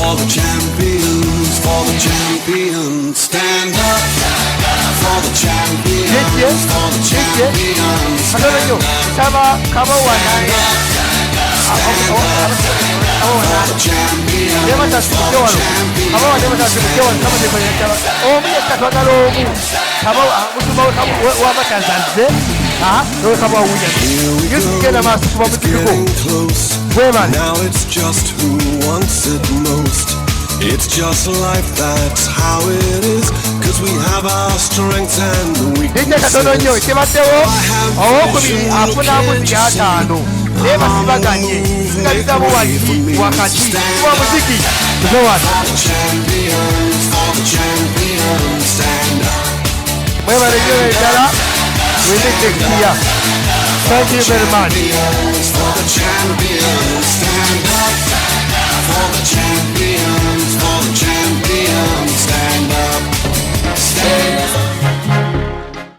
for the champions, stand up for the champions, for the champions. Stand up for the Now it's just who wants it most. It's just life, that's how it is. Cause we have our strengths and weaknesses. I have Thank you very much. For the champions, stand up for the champions.